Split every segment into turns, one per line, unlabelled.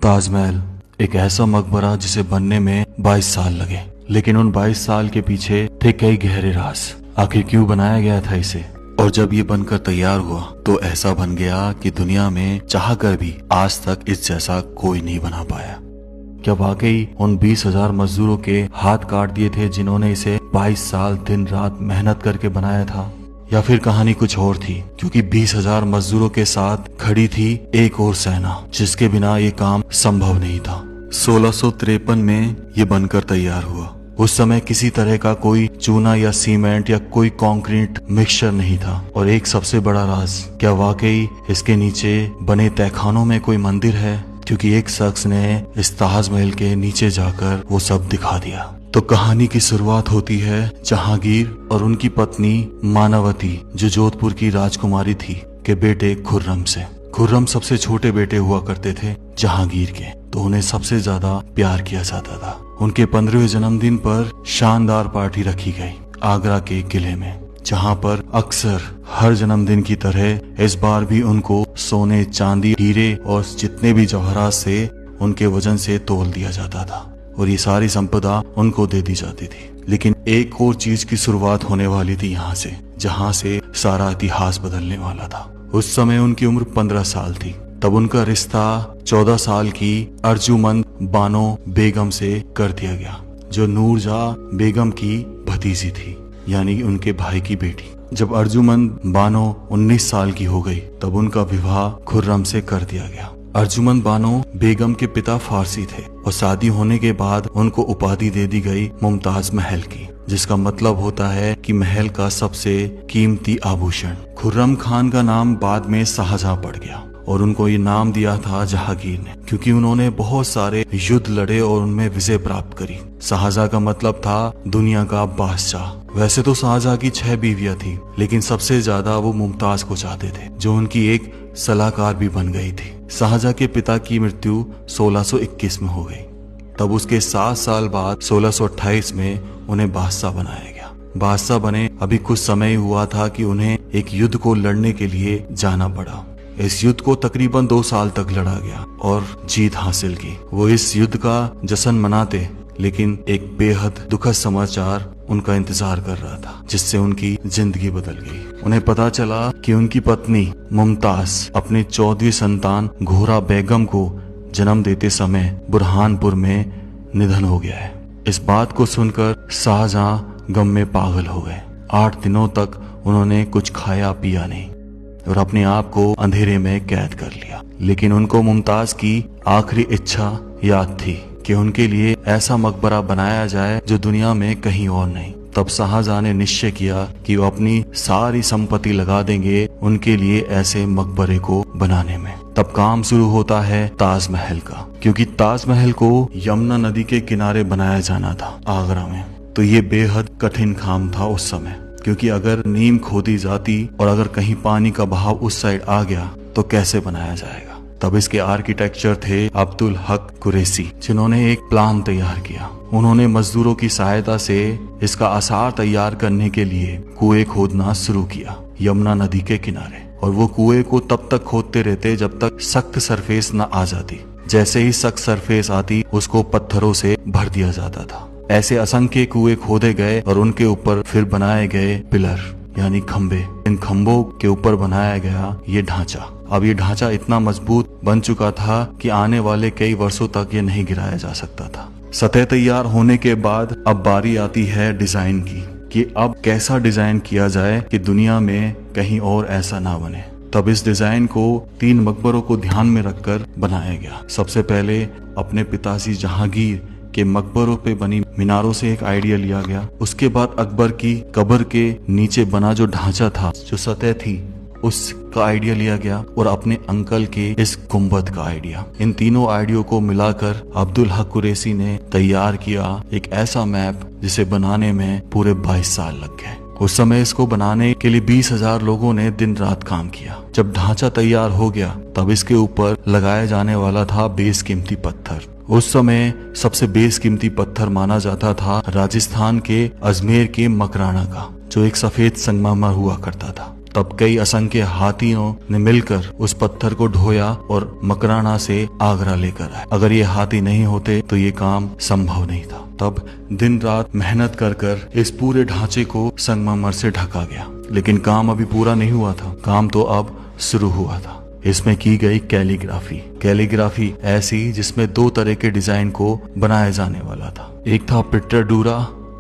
ताजमहल एक ऐसा मकबरा जिसे बनने में 22 साल लगे, लेकिन उन 22 साल के पीछे थे कई गहरे राज। आखिर क्यों बनाया गया था इसे, और जब ये बनकर तैयार हुआ तो ऐसा बन गया कि दुनिया में चाहकर भी आज तक इस जैसा कोई नहीं बना पाया। क्या वाकई उन 20,000 मजदूरों के हाथ काट दिए थे जिन्होंने इसे 22 साल दिन रात मेहनत करके बनाया था, या फिर कहानी कुछ और थी? क्योंकि 20,000 मजदूरों के साथ खड़ी थी एक और सेना जिसके बिना ये काम संभव नहीं था। 1653 में ये बनकर तैयार हुआ। उस समय किसी तरह का कोई चूना या सीमेंट या कोई कंक्रीट मिक्सचर नहीं था। और एक सबसे बड़ा राज, क्या वाकई इसके नीचे बने तहखानों में कोई मंदिर है? क्योंकि एक शख्स ने इस ताजमहल के नीचे जाकर वो सब दिखा दिया। तो कहानी की शुरुआत होती है जहांगीर और उनकी पत्नी मानवती, जो जोधपुर की राजकुमारी थी, के बेटे खुर्रम से। खुर्रम सबसे छोटे बेटे हुआ करते थे जहांगीर के, तो उन्हें सबसे ज्यादा प्यार किया जाता था। उनके 15वें जन्मदिन पर शानदार पार्टी रखी गई आगरा के किले में, जहां पर अक्सर हर जन्मदिन की तरह इस बार भी उनको सोने, चांदी, हीरे और जितने भी जवाहरात से उनके वजन से तोल दिया जाता था और ये सारी संपदा उनको दे दी जाती थी। लेकिन एक और चीज की शुरुआत होने वाली थी यहाँ से, जहाँ से सारा इतिहास बदलने वाला था। उस समय उनकी उम्र 15 साल थी। तब उनका रिश्ता 14 साल की अर्जुमंद बानो बेगम से कर दिया गया, जो नूरजहां बेगम की भतीजी थी, यानी उनके भाई की बेटी। जब अर्जुमंद बानो 19 साल की हो गई तब उनका विवाह खुर्रम से कर दिया गया। अर्जुमंद बानो बेगम के पिता फारसी थे और शादी होने के बाद उनको उपाधि दे दी गई मुमताज महल की, जिसका मतलब होता है कि महल का सबसे कीमती आभूषण। खुर्रम खान का नाम बाद में शाहजहां पड़ गया और उनको ये नाम दिया था जहांगीर ने, क्योंकि उन्होंने बहुत सारे युद्ध लड़े और उनमें विजय प्राप्त करी। शाहजहां का मतलब था दुनिया का बादशाह। वैसे तो शाहजहां की 6 बीवियां थी, लेकिन सबसे ज्यादा वो मुमताज को चाहते थे, जो उनकी एक सलाहकार भी बन गई थी। शाहजहां के पिता की मृत्यु 1621 में हो गई। तब उसके 7 साल बाद 1628 में उन्हें बादशाह बनाया गया। बादशाह बने अभी कुछ समय हुआ था कि उन्हें एक युद्ध को लड़ने के लिए जाना पड़ा। इस युद्ध को तकरीबन 2 साल तक लड़ा गया और जीत हासिल की। वो इस युद्ध का जश्न मनाते, लेकिन एक बेहद दुखद समाचार उनका इंतजार कर रहा था, जिससे उनकी जिंदगी बदल गई। उन्हें पता चला कि उनकी पत्नी मुमताज अपनी 14वीं संतान घोरा बेगम को जन्म देते समय बुरहानपुर में निधन हो गया है। इस बात को सुनकर शाहजहां गम में पागल हो गए। 8 दिनों तक उन्होंने कुछ खाया पिया नहीं और अपने आप को अंधेरे में कैद कर लिया। लेकिन उनको मुमताज की आखिरी इच्छा याद थी कि उनके लिए ऐसा मकबरा बनाया जाए जो दुनिया में कहीं और नहीं। तब शाहजहां ने निश्चय किया कि वो अपनी सारी संपत्ति लगा देंगे उनके लिए ऐसे मकबरे को बनाने में। तब काम शुरू होता है ताजमहल का, क्योंकि ताजमहल को यमुना नदी के किनारे बनाया जाना था आगरा में। तो ये बेहद कठिन काम था उस समय, क्योंकि अगर नींव खोदी जाती और अगर कहीं पानी का बहाव उस साइड आ गया तो कैसे बनाया जाएगा। तब इसके आर्किटेक्चर थे अब्दुल हक कुरैशी, जिन्होंने एक प्लान तैयार किया। उन्होंने मजदूरों की सहायता से इसका आसार तैयार करने के लिए कुएं खोदना शुरू किया यमुना नदी के किनारे, और वो कुएं को तब तक खोदते रहते जब तक सख्त सरफेस न आ जाती। जैसे ही सख्त सरफेस आती उसको पत्थरों से भर दिया जाता था। ऐसे असंख्य कुएं खोदे गए और उनके ऊपर फिर बनाए गए पिलर, यानी खंबे। इन खंभों के ऊपर बनाया गया ये ढांचा। अब ये ढांचा इतना मजबूत बन चुका था कि आने वाले कई वर्षों तक ये नहीं गिराया जा सकता था। सतह तैयार होने के बाद अब बारी आती है डिजाइन की, कि अब कैसा डिजाइन किया जाए कि दुनिया में कहीं और ऐसा ना बने। तब इस डिजाइन को 3 मकबरों को ध्यान में रखकर बनाया गया। सबसे पहले अपने पिताजी जहांगीर के मकबरों पे बनी मीनारों से एक आइडिया लिया गया। उसके बाद अकबर की कब्र के नीचे बना जो ढांचा था, जो सतह थी, उसका आइडिया लिया गया, और अपने अंकल के इस गुंबद का आइडिया। इन तीनों आइडियो को मिलाकर अब्दुल हक कुरैशी ने तैयार किया एक ऐसा मैप जिसे बनाने में पूरे 22 साल लग गए। उस समय इसको बनाने के लिए 20,000 लोगों ने दिन रात काम किया। जब ढांचा तैयार हो गया तब इसके ऊपर लगाया जाने वाला था बेशकीमती पत्थर। उस समय सबसे बेशकीमती पत्थर माना जाता था राजस्थान के अजमेर के मकराना का, जो एक सफेद संगमरमर हुआ करता था। तब कई असंख्य हाथियों ने मिलकर उस पत्थर को ढोया और मकराना से आगरा लेकर आए। अगर ये हाथी नहीं होते तो ये काम संभव नहीं था। तब दिन रात मेहनत कर कर इस पूरे ढांचे को संगमरमर से ढका गया, लेकिन काम अभी पूरा नहीं हुआ था। काम तो अब शुरू हुआ था। इसमें की गई कैलीग्राफी ऐसी जिसमें 2 तरह के डिजाइन को बनाया जाने वाला था। एक था पिट्टरडूरा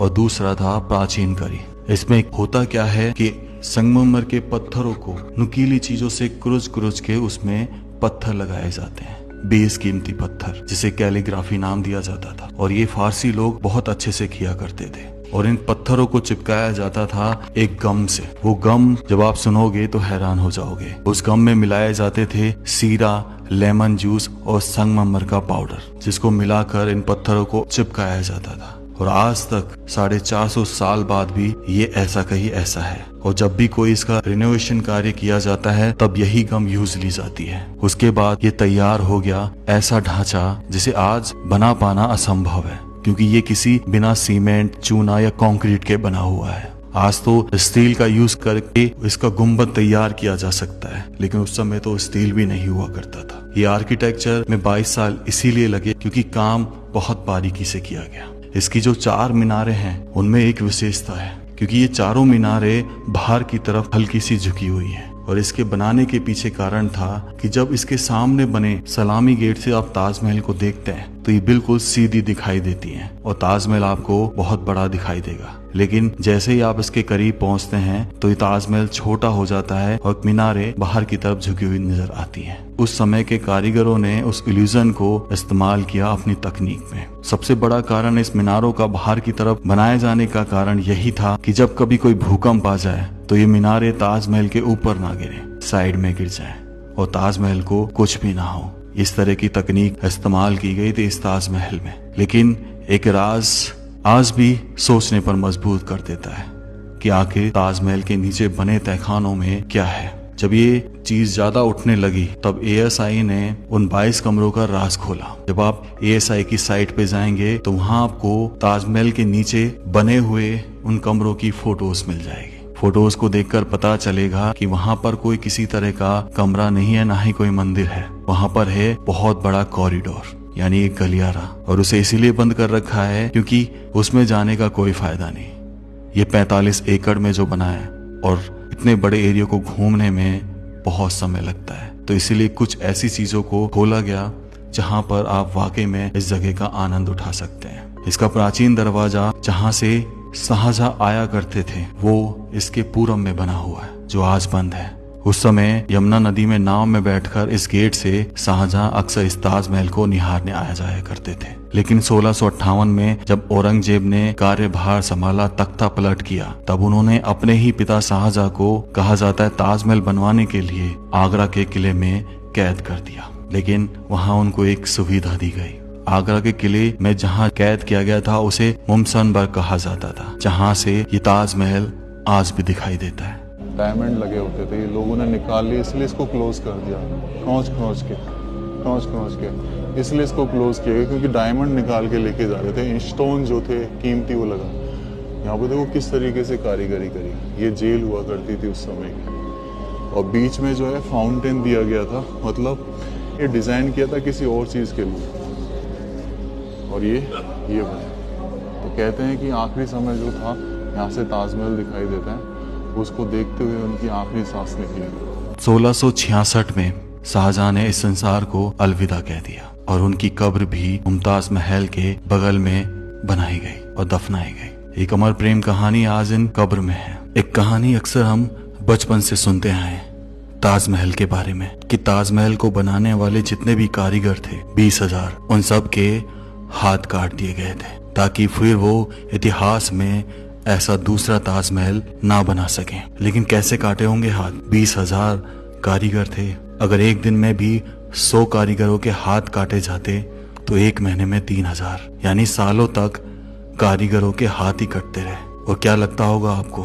और दूसरा था प्राचीन करी। इसमें होता क्या है कि संगमरमर के पत्थरों को नुकीली चीजों से कुरुच के उसमें पत्थर लगाए जाते हैं, बेशकीमती पत्थर, जिसे कैलीग्राफी नाम दिया जाता था। और ये फारसी लोग बहुत अच्छे से किया करते थे। और इन पत्थरों को चिपकाया जाता था एक गम से। वो गम जब आप सुनोगे तो हैरान हो जाओगे। उस गम में मिलाए जाते थे सीरा, लेमन जूस और संगमरमर का पाउडर, जिसको मिलाकर इन पत्थरों को चिपकाया जाता था। और आज तक 450 साल बाद भी ये ऐसा कहीं ऐसा है। और जब भी कोई इसका रिनोवेशन कार्य किया जाता है तब यही गम यूज ली जाती है। उसके बाद ये तैयार हो गया ऐसा ढांचा जिसे आज बना पाना असंभव है, क्योंकि ये किसी बिना सीमेंट, चूना या कंक्रीट के बना हुआ है। आज तो स्टील का यूज करके इसका गुंबद तैयार किया जा सकता है, लेकिन उस समय तो स्टील भी नहीं हुआ करता था। ये आर्किटेक्चर में 22 साल इसीलिए लगे क्योंकि काम बहुत बारीकी से किया गया। इसकी जो 4 मीनारें हैं उनमें एक विशेषता है, क्योंकि ये चारों मीनारें बाहर की तरफ हल्की सी झुकी हुई हैं। और इसके बनाने के पीछे कारण था कि जब इसके सामने बने सलामी गेट से आप ताजमहल को देखते हैं तो ये बिल्कुल सीधी दिखाई देती हैं और ताजमहल आपको बहुत बड़ा दिखाई देगा। लेकिन जैसे ही आप इसके करीब पहुंचते हैं तो ये ताजमहल छोटा हो जाता है और मीनारें बाहर की तरफ झुकी हुई नजर आती हैं। उस समय के कारीगरों ने उस इल्यूजन को इस्तेमाल किया अपनी तकनीक में। सबसे बड़ा कारण इस मीनारों का बाहर की तरफ बनाए जाने का कारण यही था कि जब कभी कोई भूकंप आ जाए तो ये मीनारें ताजमहल के ऊपर ना गिरे, साइड में गिर जाएं और ताजमहल को कुछ भी ना हो। इस तरह की तकनीक इस्तेमाल की गई थी इस ताजमहल में। लेकिन एक राज आज भी सोचने पर मजबूर कर देता है कि आखिर ताजमहल के नीचे बने तहखानों में क्या है। जब ये चीज ज्यादा उठने लगी तब ASI ने उन 22 कमरों का राज खोला। जब आप ASI की साइट पे जाएंगे तो वहां आपको ताजमहल के नीचे बने हुए उन कमरों की फोटोज मिल जाएगी। फोटोज को देखकर पता चलेगा कि वहां पर कोई किसी तरह का कमरा नहीं है, ना ही कोई मंदिर है। वहां पर है बहुत बड़ा कॉरिडोर, यानी एक गलियारा, और उसे इसीलिए बंद कर रखा है क्योंकि उसमें जाने का कोई फायदा नहीं। ये 45 एकड़ में जो बना है और इतने बड़े एरिया को घूमने में बहुत समय लगता है, तो इसीलिए कुछ ऐसी चीजों को खोला गया जहां पर आप वाकई में इस जगह का आनंद उठा सकते हैं। इसका प्राचीन दरवाजा जहां से शाहजहां आया करते थे वो इसके पूरब में बना हुआ है, जो आज बंद है। उस समय यमुना नदी में नाव में बैठकर इस गेट से शाहजहां अक्सर इस ताजमहल को निहारने आया जाया करते थे। लेकिन 1658 में जब औरंगजेब ने कार्यभार संभाला, तख्ता पलट किया, तब उन्होंने अपने ही पिता शाहजहां को, कहा जाता है, ताजमहल बनवाने के लिए आगरा के किले में कैद कर दिया। लेकिन वहां उनको एक सुविधा दी गई। आगरा के किले में जहां कैद किया गया था उसे मुमसनबर्ग कहा जाता था, जहां से ये ताजमहल आज भी दिखाई देता है।
डायमंड लगे होते थे, ये लोगों ने निकाल लिए, इसलिए इसको क्लोज कर दिया, खरोंच के इसलिए इसको क्लोज किया गया, क्योंकि डायमंड निकाल के लेके जा रहे थे। स्टोन जो थे कीमती वो लगा। यहाँ पे देखो किस तरीके से कारीगरी करी। ये जेल हुआ करती थी उस समय की, और बीच में जो है फाउंटेन दिया गया था, मतलब ये डिजाइन किया था किसी और चीज के लिए, और ये बने। तो कहते हैं कि आखिरी समय जो था यहाँ से ताजमहल दिखाई देता है, उसको देखते हुए उनकी आखिरी सांस निकली।
1666 में शाहजहां ने इस संसार को अलविदा कह दिया और उनकी कब्र भी मुमताज महल के बगल में बनाई गई और दफनाई गई। एक अमर प्रेम कहानी आज इन कब्र में है। एक कहानी अक्सर हम बचपन से सुनते आए हैं ताजमहल के बारे में, कि ताजमहल को बनाने वाले जितने भी कारीगर थे 20,000, उन सब के हाथ काट दिए गए थे ताकि फिर वो इतिहास में ऐसा दूसरा ताजमहल ना बना सके। लेकिन कैसे काटे होंगे हाथ? 20,000 कारीगर थे। अगर एक दिन में भी 100 कारीगरों के हाथ काटे जाते तो एक महीने में 3,000, यानी सालों तक कारीगरों के हाथ ही कटते रहे। और क्या लगता होगा आपको,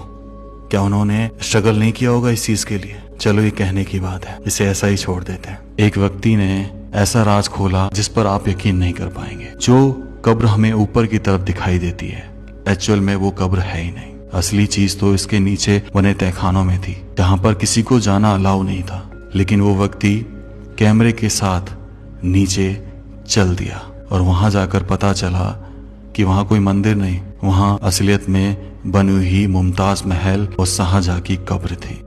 क्या उन्होंने स्ट्रगल नहीं किया होगा इस चीज के लिए? चलो ये कहने की बात है, इसे ऐसा ही छोड़ देते हैं। एक व्यक्ति ने ऐसा राज खोला जिस पर आप यकीन नहीं कर पाएंगे। जो कब्र हमें ऊपर की तरफ दिखाई देती है, एक्चुअल में वो कब्र है ही नहीं। असली चीज तो इसके नीचे बने तहखानों में थी, जहां पर किसी को जाना अलाउ नहीं था। लेकिन वो व्यक्ति कैमरे के साथ नीचे चल दिया और वहां जाकर पता चला कि वहां कोई मंदिर नहीं, वहां असलियत में बनी हुई मुमताज महल और शाहजहां की कब्र थी।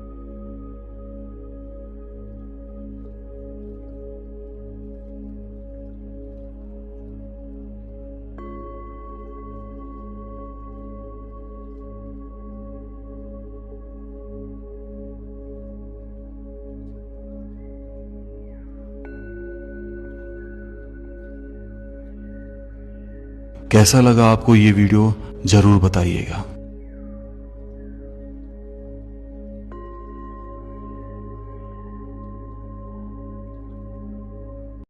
कैसा लगा आपको ये वीडियो जरूर बताइएगा।